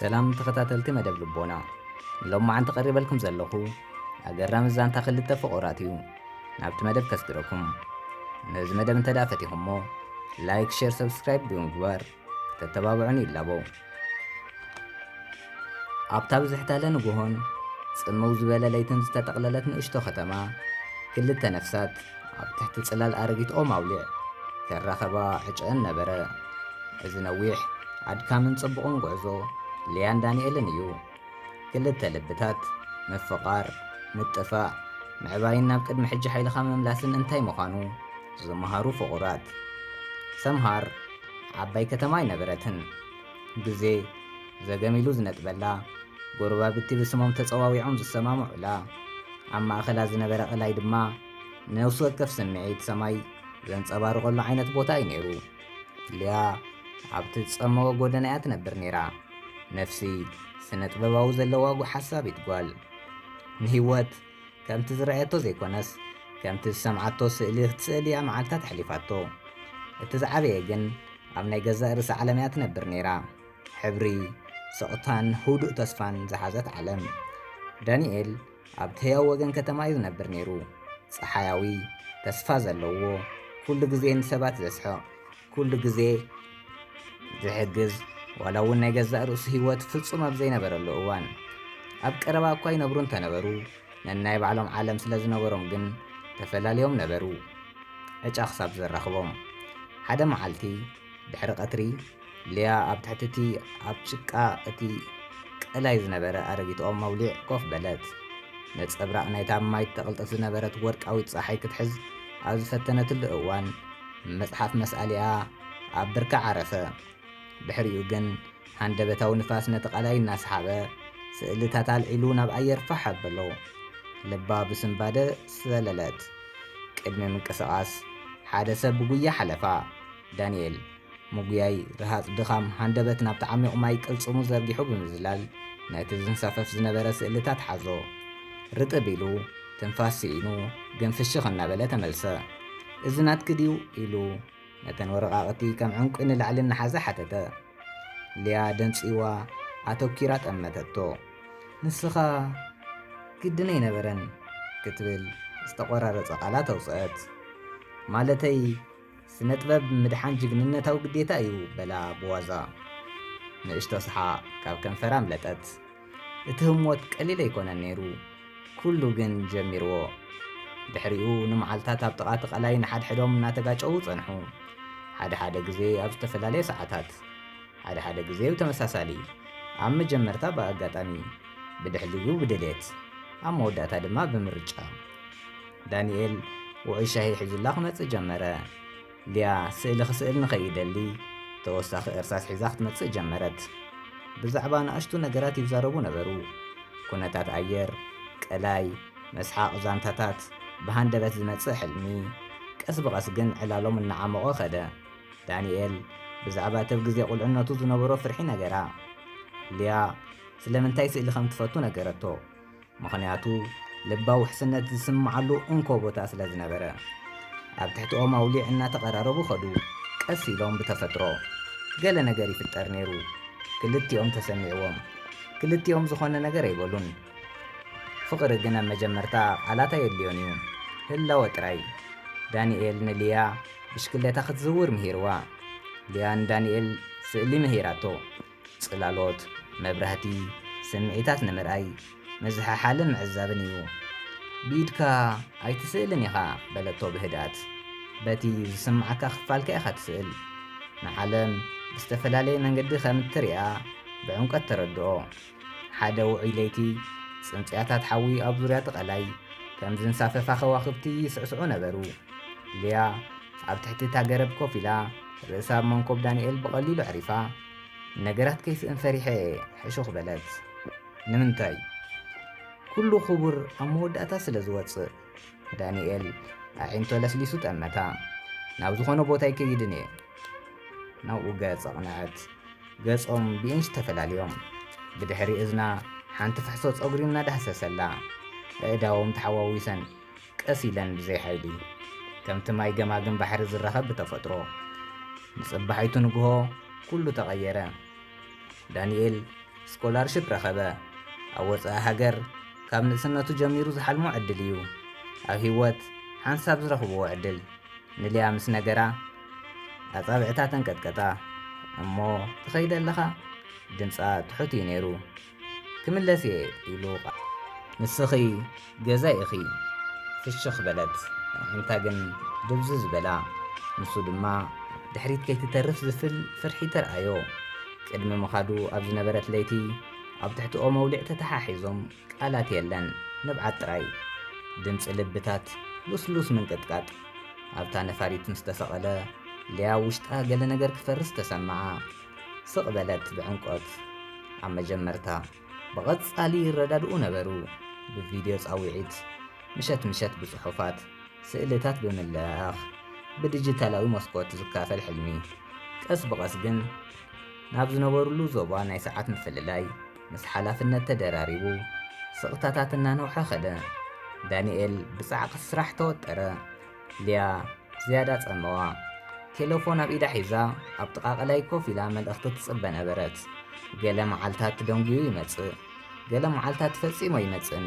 سلام تخطاتلتي مدب لبونا لما عن تقريبا لكم زلخو أقرام الزان تخلت فقراتيو نابت مدب كسكركم نز مدب انتدافتي همو لايك شير سبسكرايب بيوم جوار تتبابعني اللابو أبتاب زحتالا نقوهن صمو زبالة ليتن زتتقللت نقشتو ختما كل التنفسات أبتحت تسلال أرقيت أو مولع كالرخبا حجأن نبرا إذ عد كامن صبقون قعزو ليان دانيኤልን እዩ ክልተ ልብታት መፈቃር ምጥፋእ ምዕባይን ናብ ቅድሚ ሕጂ ሓይልኻ መምላስን እንታይ ምዃኑ ዝመሃሩ ፍቑራት ሰምሃር ዓባይ ከተማ ይነበረትን ግዜ ዘገሚሉ ዝነጥበላ ጎረባብቲ ብስሞም ተፀዋዊዖም ዝሰማምዑላ ኣብ ማእኸላ ዝነበረ ቀላይ ድማ ነፍሲ ወከፍ ስምዒት ሰማይ ዘንፀባርቐሉ ዓይነት ቦታ እዩ ነይሩ ልያ ኣብቲ ዝፀመወ ጎደና እያ ትነብር ነይራ نفسي سنة بباو زلواغو حساب يتقال نهيوات كم تزرعيتو زي كونس كم تسمعتو سئلي معالتا تحليفاتو اتزعبي ايجن امنا يجزائر عالميات نبر نيرا حبري سقطان هدوء تصفان زحازات عالم دانيኤል ابتهيا وغن كتمايز نبر نيرو صحاياوي تسفا زلوو كل جزين سبات زسحو كل جزي زحجز ولو ان يجزأ رؤس هيوات فلصم بزي نبرلو اوان اب قربا اكو ينبرون تنبرو نناي بعلم عالم سلاز نبروم جن تفلاليوم نبرو اج اخصاب زرخبوم حدا معالتي بحر قطري ليا اب تحتتي اب شقا اتي قلاي زنبره ارغيت او مولع كوف بلد نصبراق نايتا ماي تقلطف زنبرت ورقاوي صحاي كتحز از فتنت الاوان مصحف مساليا اب بركه عرفه بحريو جن هندبتاو نفاس نتقالاي الناس حابة سئلتها تالعلو ناب أير فحب بلو لبا بسنبادة سلالات كلمة من كساقاس حادثة بقوية حلفا دانيኤል مقوياي رهاز دخام هندبت ناب تعمي قماي كالصمو زرقيحو بمزلال نايتزن سافف زنبرا سئلتها تحازو رتبيلو تنفاس سئينو جنفشخ النابلة تملسا إذنات كديو إلو نتن ورقاقتي كم عنق إن العلن حازة حتتا ليا دنسيوا عتو كيرات أمتتو نسخا كدني نبرن كتبل استقرار رزقالات وصقات مالتي سنتبب مدحان جغننة تاو قديتا ايو بلا بوازا نقشتو صحا كاب كان فرام لتت اتهموت قليل يكون النيرو كلو جن جميرو بحريو نمعالتات ابتقات قلاين حد حدوم ناتقاچو صنحو حدا جزي أب تفلالي ساعات حدا جزي وتمساسالي عم جمرتا بأقاتامي بدحليو بدليت عم وداتا دما بمرجع دانيኤል وعيشة هي حيز الله متس جمرة ليا سئل نخيد اللي توسخ إرساس حزاخت متس جمرت بزعبان أشتو نقرات يفزاربو نبرو كونتات أير كلاي مسحاق زانتاتات بهاندبت زمتس حلمي كسبغس جن علالوم النعامو خدا دانيኤል بزعبا تبغز يقول انه توزو نبرو فرحي نغرا ليا سلمنتاي سئل خم تفتو نغرتو مخنياتو لباو حسنت سمعلو انكو بوتا سلاز نبره اب تحتو موليع ان تقراربو خدو قسيلوم بتفترو قال نغري فطر نيرو كلتيوم تسمعوم كلتيوم زخونه نغر يبلون فقر جنا مجمرتا علاتا يليونيو هلا وتراي دانيኤል نليا بشكلتا خزور مهيروا ليان دانيኤል سئلي مهيراتو صلالوت مبرهتي سمعيتات نمرأي مزح حالن معزابنيو بيدكا اي تسئلني خا بلتو بهدات باتي سمعك خفالك اخا تسئل نعلم استفلالي منقد خمتريا بعمق تردو حدا وعيليتي سمعيتات حوي ابزوريات قلاي كم زنسافة خواخبتي سعسعو نبرو ليا ኣብ ትሕቲ ታገረብ ኮፍ ኢላ ርእሳ መንኮብ ዳንኤል بقليل عرفا ነገራት كيف انفريحه حشوخ بلد ንምንታይ ኩሉ خبر ኣብ መወዳእታ ስለ ዝወፅእ ዳንኤል ኣዒንቶ ለስሊሱ ጠመታ ናብ ዝኾነ ቦታ ይከይድን እየ ናብኡ ገጽ ኣቕንዐት ገጾም ብኢንሽ ተፈላለዮም ብድሕሪ እዝና ሓንቲ ፍሕሶ ፀጉሪ እናዳህሰሰላ ኣእዳዎም ተሓዋዊሰን ቀስ ኢለን ብዘይ ሓይሊ كم تماي جماجم بحر الرخب بتفطرو نصبحيتو نجوه كله تغيره دانيኤል ስኮላርሽፕ ረኸበ። ኣብ ወፃኢ ሃገር ካብ ንእስነቱ ጀሚሩ ዝሓልሞ ዕድል እዩ። ኣብ ህይወት ሓንሳብ ዝረኽብዎ ዕድል ንልያ ምስ ነገራ ኣጻብዕታ ተንቀጥቀጣ እሞ ትኸይደ ኣለኻ ድምፃ ትሑት እዩ ነይሩ። ክምለስ እየ ኢሉ ንስኺ ገዛ ኢኺ ፍሽኽ በለት። እንታ ግን ድብዝ ዝበላ ንሱ ድማ ድሕሪት ከይትተርፍ ዝፍል ፍርሒ ተረኣዮ። ቅድሚ ምኻዱ ኣብ ዝነበረት ለይቲ ኣብ ትሕቲኦ መውሊዕ ተተሓሒዞም ቃላት የለን ንብዓት ጥራይ ድምፂ ልብታት ሉስሉስ ምንቅጥቃጥ። ኣብታ ነፋሪት ምስ ተሰቐለ ልያ ውሽጣ ገለ ነገር ክፈርስ ተሰምዓ። ስቕ በለት ብዕንቆት። ኣብ መጀመርታ ብቐጻሊ ይረዳድኡ ነበሩ ብቪድዮ ጻዊዒት ምሸት ምሸት ብጽሑፋት ስእልታት ብምልኣኽ ብዲጂታላዊ መስኮት ዝካፈል ሕልሚ። ቀስ ብቐስ ግን ናብ ዝነበሩሉ ዞባ ናይ ሰዓት ምፍልላይ ምስ ሓላፍነት ተደራሪቡ ስቕታታት እናነውሐ ኸደ። ዳንኤል ብጻዕቂ ስራሕ ተወጠረ። ልያ ዝያዳ ጸመዋ። ቴሌፎን ኣብ ኢዳ ሒዛ ኣብ ጥቓ ቀላይ ኮፍ ኢላ መልእኽቲ ትጽበ ነበረት። ገለ መዓልታት ደንጊዩ ይመጽእ፣ ገለ መዓልታት ፈጺሞ ይመጽእን።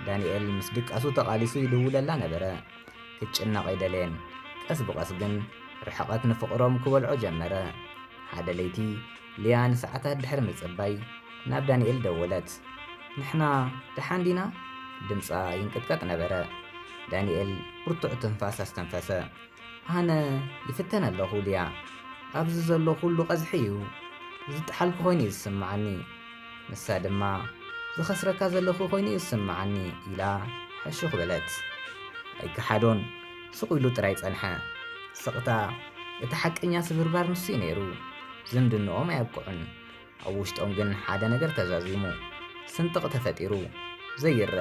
ዳንኤል ምስ ድቃሱ ተቓሊሱ ይድውለላ ነበረ። ክትጭነቕ ኣይደለየን። ቀስ ብቐስ ግን ርሕቐት ንፍቕሮም ክበልዖ ጀመረ። ሓደ ለይቲ ልያ ንሰዓታት ድሕሪ ምጽባይ ናብ ዳንኤል ደወለት። ንሕና ደሓን ዲና? ድምፃ ይንቅጥቀጥ ነበረ። ዳንኤል ብርቱዕ ትንፋስ ኣስተንፈሰ። ኣነ ይፍተን ኣለኹ ልያ፣ ኣብዚ ዘሎ ኩሉ ቀዝሒ እዩ፣ ዝጠሓልኩ ኮይኑ እዩ ዝስምዓኒ። ንሳ ድማ ዝኸስረካ ዘለኹ ኮይኑ እዩ ዝስምዓኒ ኢላ ሕሹኽ በለት። ኣይከሓዶን ስቕ ኢሉ ጥራይ ጸንሐ። ስቕታ እቲ ሓቀኛ ስብርባር ንሱ እዩ ነይሩ። ዝምድንኦም ኣየብቅዑን። ኣብ ውሽጦም ግን ሓደ ነገር ተዛዚሙ፣ ስንጥቕ ተፈጢሩ ዘይርአ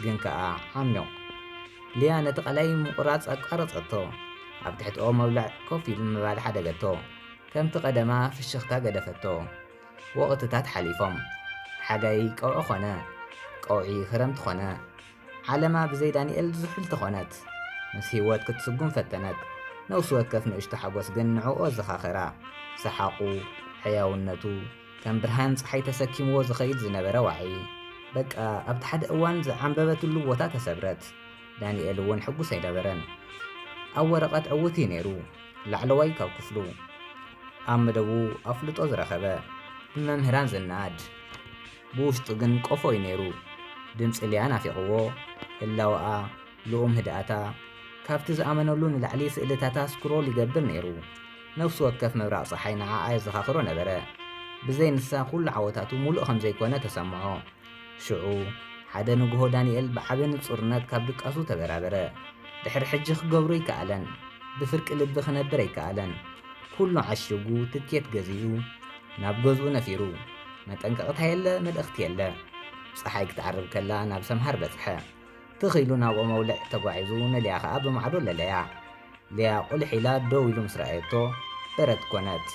ግን ከኣ ዓሚቕ። ልያ ነቲ ቐላይ ምቑራጽ ኣቋረጸቶ። ኣብ ትሕቲኦ መብላዕ ኮፍ ኢሉ ምባል ሓደገቶ። ከምቲ ቀደማ ፍሽኽታ ገደፈቶ። ወቕትታት ሓሊፎም ሓጋይ ቀውዒ ኾነ፣ ቀውዒ ክረምቲ ኾነ። ዓለማ ብዘይ ዳንኤል ዝሑልቲ ኾነት። ምስ ህይወት ክትስጉም ፈተነት። ነፍሲ ወከፍ ንእሽቶ ሓጐስ ግን ንዕኦ ዘኻኽራ። ሰሓቑ ሕያውነቱ ከም ብርሃን ፀሓይ ተሰኪምዎ ዝኸይድ ዝነበረ ዋዒ በቃ ኣብቲ ሓደ እዋን ዝዓንበበትሉ ቦታ ተሰብረት። ዳንኤል እውን ሕጉስ ኣይነበረን። ኣብ ወረቐት ዕውት እዩ ነይሩ፣ ላዕለዋይ ካብ ክፍሉ። ኣብ መደቡ ኣፍልጦ ዝረኸበ ብመምህራን ዝናኣድ፣ ብውሽጡ ግን ቆፎ እዩ ነይሩ። ድምፂ ልያ ናፊቕዎ፣ ህላወኣ ልኡም ህድኣታ ካብቲ ዝኣመነሉ ንላዕሊ ስእልታታ ስክሮል ይገብር ነይሩ። ነፍሲ ወከፍ መብራቕ ፀሓይ ንዓኣ የዘኻኽሮ ነበረ። ብዘይ ንሳ ኩሉ ዓወታቱ ሙሉእ ከም ዘይኮነ ተሰምዖ። ሽዑ ሓደ ንግሆ ዳንኤል ብዓበ ንጹርነት ካብ ድቃሱ ተበራበረ። ድሕሪ ሕጂ ክገብሮ ይከኣለን፣ ብፍርቂ ልቢ ክነብር ኣይከኣለን። ኩሉ ዓሽጉ ትኬት ገዚኡ ናብ ገዝኡ ነፊሩ። መጠንቀቕታ የለ፣ መልእኽቲ የለ። ፀሓይ ክትዓርብ ከላ ናብ ሰምሃር በጽሐ። ትኺሉ ናብኦ መውልዕ ተጓዒዙ ንልያ ከዓ ብማዕዶ ለለያ። ልያ ቁልሕ ኢላ ደው ኢሉ ምስ ረኣየቶ በረት ኮነት።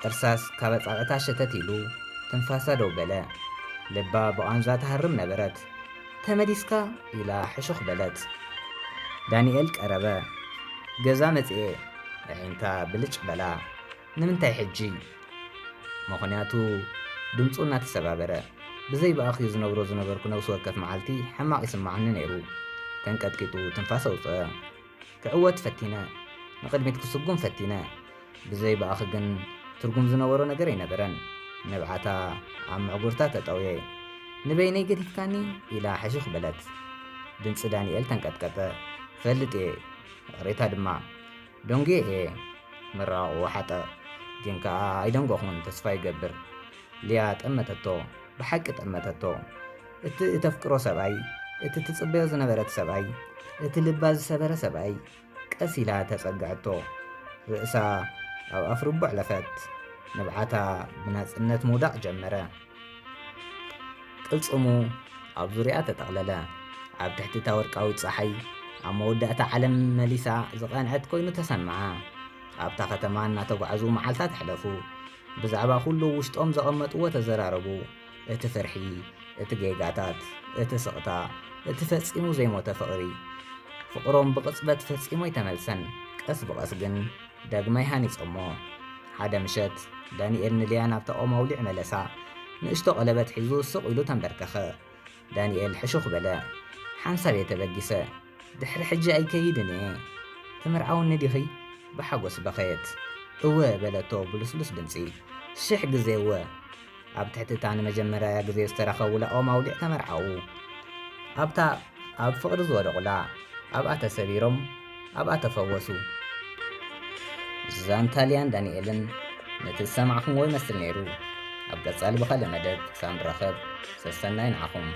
እርሳስ ካብ ኣጻብዕታ ሸተት ኢሉ ትንፋሳ ደው በለ። ልባ ብቓንዛ ተሃርም ነበረት። ተመዲስካ ኢላ ሕሹኽ በለት። ዳንኤል ቀረበ። ገዛ መጽኤ ኣዒንታ ብልጭ በላ። ንምንታይ ሕጂ? ምኽንያቱ ድምፁ እናተሰባበረ። ብዘይ ብኣኺ ዝነበርኩ ነብሲ ወከፍ መዓልቲ ሕማቕ ይስማዓኒ ነይሩ። ተንቀጥቂጡ ትንፋስ ኣውፅአ። ክዕወት ፈቲነ፣ ንቕድሚት ክስጉም ፈቲነ። ብዘይ ብኣኺ ግን ትርጉም ዝነበሮ ነገር ኣይነበረን። ንብዓታ ኣብ ምዕጉርታ ተጠውየ። ንበይነይ ገዲፍካኒ ኢላ ሕሹኽ በለት። ድምፂ ዳንኤል ተንቀጥቀጠ። ፈልጥ እየ፣ ቕሬታ ድማ ደንጎ እየ። ምራቑ ሓጠቕ ግን ከኣ ኣይደንጎኹን፣ ተስፋ ይገብር። ልያ ጠመተቶ፣ ብሓቂ ጠመተቶ። እቲ እተፍቅሮ ሰብኣይ፣ እቲ ትጽበዮ ዝነበረት ሰብኣይ፣ እቲ ልባ ዝሰበረ ሰብኣይ ቀስ ኢላ ተጸግዐቶ። ርእሳ ኣብ ኣፍ ርቡዕ ለፈት። ንብዓታ ብናጽነት ምውዳቕ ጀመረ። ቅልጽሙ ኣብ ዙርያ ተጠቕለለ። ኣብ ትሕቲታ ወርቃዊት ፀሓይ ኣብ መወዳእታ ዓለም መሊሳ ዝቐንዐት ኮይኑ ተሰምዓ። ኣብታ ከተማ እናተጓዓዙ መዓልታት ሕለፉ። ብዛዕባ ኩሉ ውሽጦም ዘቐመጥዎ ተዘራረቡ። እቲ ፍርሒ፣ እቲ ጌጋታት፣ እቲ ስቕታ፣ እቲ ፈጺሙ ዘይሞተ ፍቕሪ። ፍቕሮም ብቕጽበት ፈጺሞ ይተመልሰን። ቀስ ብቐስ ግን ዳግማይ ሃኒጾሞ። ሓደ ምሸት ዳንኤል ንልያ ናብታ ኦም መውሊዕ መለሳ። ንእሽቶ ቀለበት ሒዙ ስቕ ኢሉ ተንበርከኸ። ዳንኤል ሕሹኽ በለ። ሓንሳብ የተበጊሰ ድሕሪ ሕጂ ኣይከይድን እየ ትምርዓውኒ ዲኺ ብሓጎስ በኸየት። እወ በለቶ ብልስሉስ ድምፂ። 1000 ግዜ እወ። ኣብ ትሕቲ እታ ንመጀመርያ ግዜ ዝተረኸቡ ኦም ኣውሊዕ ተመርዓዉ። ኣብታ ኣብ ፍቕሪ ዝወደቑላ ኣብኣ ተሰቢሮም ኣብኣ ተፈወሱ። ዛንታልያን ዳንኤልን ነቲ ዝሰማዕኹምዎ ይመስል ነይሩ። ኣብ ቀጻሊ ብኻልእ መደብ ክሳብ ንረኸብ ሰሰናይ ንዓኹም።